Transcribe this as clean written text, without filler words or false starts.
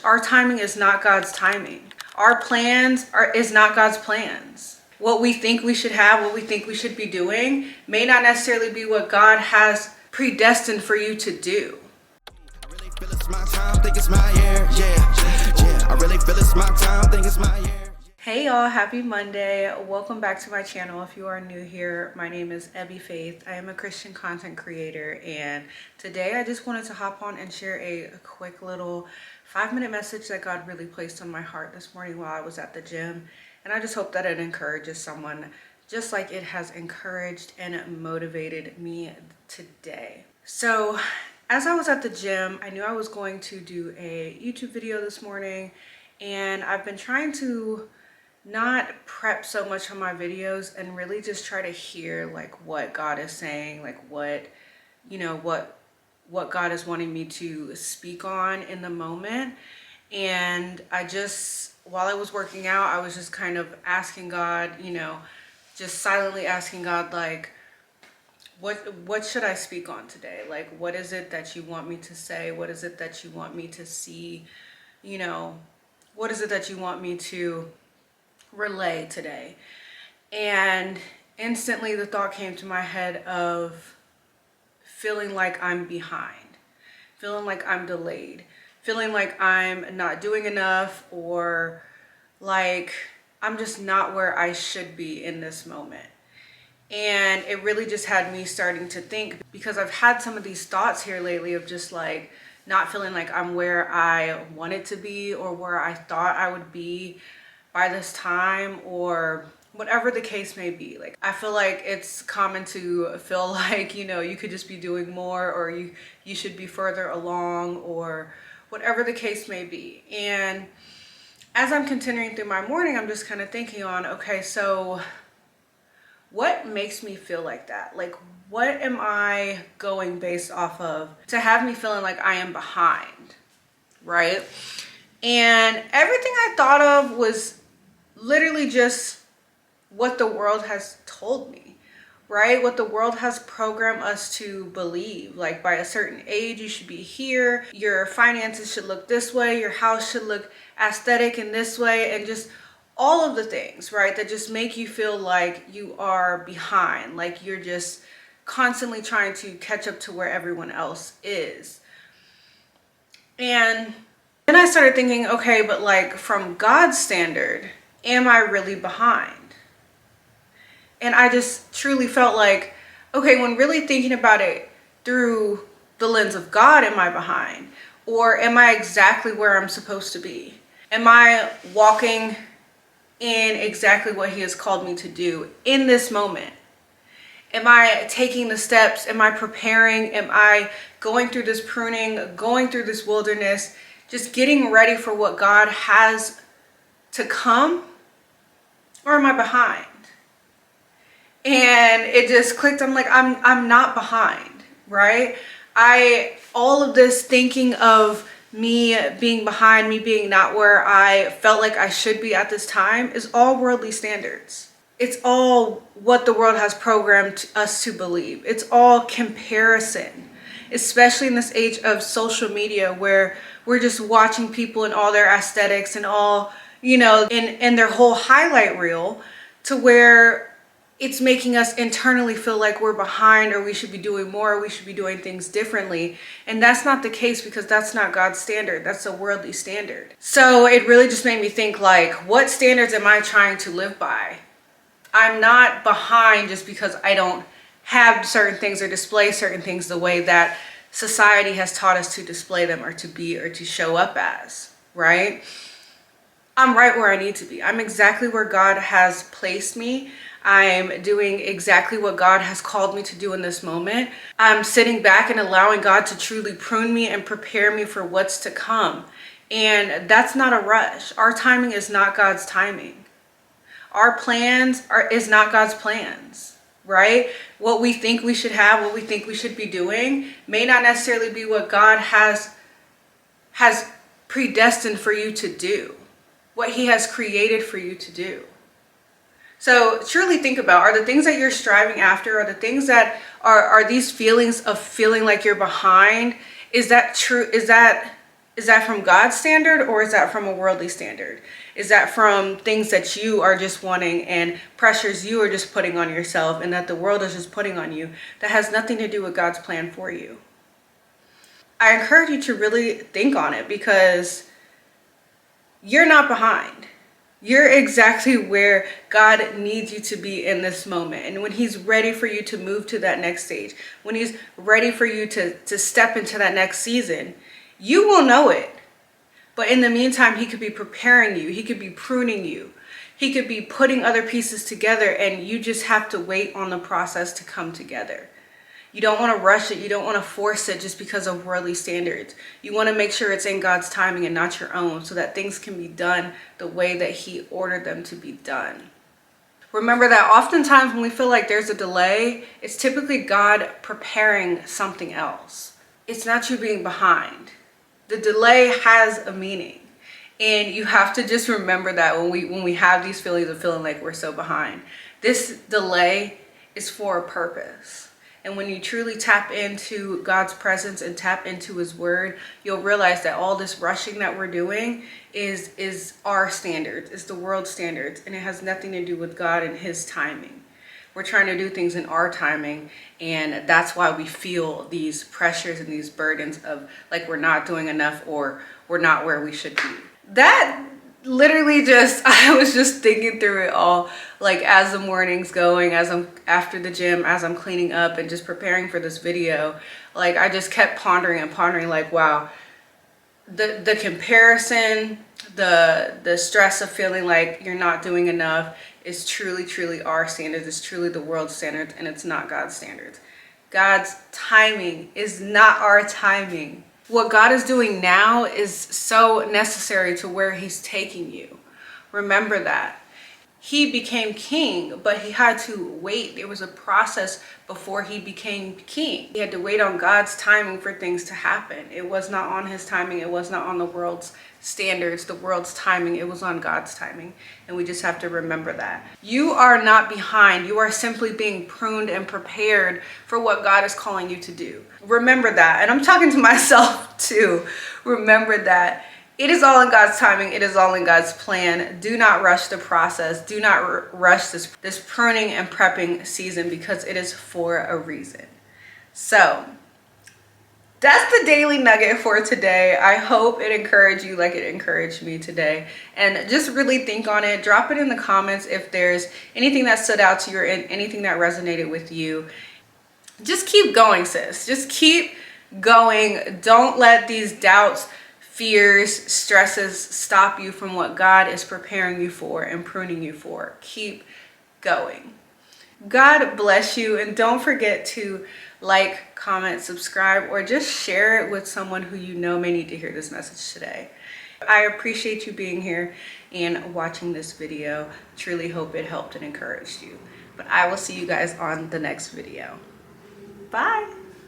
Our timing is not God's timing. Our plans is not God's plans. What we think we should have, what we think we should be doing, may not necessarily be what God has predestined for you to do. I really feel it's my time, think it's my year, yeah. I really feel it's my time, think it's my year. Hey y'all, happy Monday. Welcome back to my channel. If you are new here, my name is Ebby Faith. I am a Christian content creator, and today I just wanted to hop on and share a quick little 5-minute message that God really placed on my heart this morning while I was at the gym. And I just hope that it encourages someone just like it has encouraged and motivated me today. So as I was at the gym, I knew I was going to do a YouTube video this morning, and I've been trying to not prep so much on my videos and really just try to hear like what God is saying, like what God is wanting me to speak on in the moment. And while I was working out, I was just kind of asking God, just silently asking God, like, what should I speak on today? Like, what is it that you want me to say? What is it that you want me to see? What is it that you want me to relay today? And instantly the thought came to my head of feeling like I'm behind, feeling like I'm delayed, feeling like I'm not doing enough, or like I'm just not where I should be in this moment. And it really just had me starting to think, because I've had some of these thoughts here lately of just like not feeling like I'm where I wanted to be or where I thought I would be by this time, or whatever the case may be. Like, I feel like it's common to feel like, you could just be doing more, or you should be further along, or whatever the case may be. And as I'm continuing through my morning, I'm just kind of thinking on, okay, so what makes me feel like that? Like, what am I going based off of to have me feeling like I am behind, right? And everything I thought of was literally just what the world has told me, right? What the world has programmed us to believe. Like, by a certain age, you should be here. Your finances should look this way. Your house should look aesthetic in this way. And just all of the things, right, that just make you feel like you are behind. Like you're just constantly trying to catch up to where everyone else is. And then I started thinking, okay, but like from God's standard, am I really behind? And I just truly felt like, okay, when really thinking about it through the lens of God, am I behind? Or am I exactly where I'm supposed to be? Am I walking in exactly what He has called me to do in this moment? Am I taking the steps? Am I preparing? Am I going through this pruning, going through this wilderness, just getting ready for what God has to come? Or am I behind? And it just clicked. I'm like, I'm not behind, right? All of this thinking of me being behind, me being not where I felt like I should be at this time, is all worldly standards. It's all what the world has programmed us to believe. It's all comparison, especially in this age of social media where we're just watching people in all their aesthetics and all, in their whole highlight reel, to where it's making us internally feel like we're behind, or we should be doing more, or we should be doing things differently. And that's not the case, because that's not God's standard. That's a worldly standard. So it really just made me think, like, what standards am I trying to live by? I'm not behind just because I don't have certain things or display certain things the way that society has taught us to display them, or to be, or to show up as, right? I'm right where I need to be. I'm exactly where God has placed me. I'm doing exactly what God has called me to do in this moment. I'm sitting back and allowing God to truly prune me and prepare me for what's to come. And that's not a rush. Our timing is not God's timing. Our plans is not God's plans, right? What we think we should have, what we think we should be doing, may not necessarily be what God has predestined for you to do, what He has created for you to do. So truly think about, are the things that you're striving after, are the things that are these feelings of feeling like you're behind, is that true? Is that Is that from God's standard, or is that from a worldly standard? Is that from things that you are just wanting and pressures you are just putting on yourself and that the world is just putting on you that has nothing to do with God's plan for you? I encourage you to really think on it, because you're not behind. You're exactly where God needs you to be in this moment. And when he's ready for you to move to that next stage, when he's ready for you to step into that next season, you will know it. But in the meantime, he could be preparing you. He could be pruning you. He could be putting other pieces together, and you just have to wait on the process to come together. You don't want to rush it. You don't want to force it just because of worldly standards. You want to make sure it's in God's timing and not your own, so that things can be done the way that he ordered them to be done. Remember that oftentimes when we feel like there's a delay, it's typically God preparing something else. It's not you being behind. The delay has a meaning. And you have to just remember that when we have these feelings of feeling like we're so behind. This delay is for a purpose. And when you truly tap into God's presence and tap into his word, you'll realize that all this rushing that we're doing is our standards, is the world's standards, and it has nothing to do with God and his timing. We're trying to do things in our timing, and that's why we feel these pressures and these burdens of like we're not doing enough or we're not where we should be. That literally just, I was just thinking through it all, like as the morning's going, as I'm after the gym, as I'm cleaning up and just preparing for this video. Like I just kept pondering and pondering, like, wow, the comparison, the stress of feeling like you're not doing enough is truly our standards. It's truly the world's standards, and it's not God's standards. God's timing is not our timing. What God is doing now is so necessary to where he's taking you. Remember that. He became king, but he had to wait. There was a process before he became king. He had to wait on God's timing for things to happen. It was not on his timing. It was not on the world's standards, the world's timing. It was on God's timing. And we just have to remember that. You are not behind. You are simply being pruned and prepared for what God is calling you to do. Remember that. And I'm talking to myself too. Remember that. It is all in God's timing. It is all in God's plan. Do not rush the process. Do not rush this pruning and prepping season, because it is for a reason. So that's the daily nugget for today. I hope it encouraged you like it encouraged me today. And just really think on it. Drop it in the comments if there's anything that stood out to you or anything that resonated with you. Just keep going, sis. Just keep going. Don't let these doubts, fears, stresses stop you from what God is preparing you for and pruning you for. Keep going. God bless you, and don't forget to like, comment, subscribe, or just share it with someone who you know may need to hear this message today. I appreciate you being here and watching this video. Truly hope it helped and encouraged you. But I will see you guys on the next video. Bye.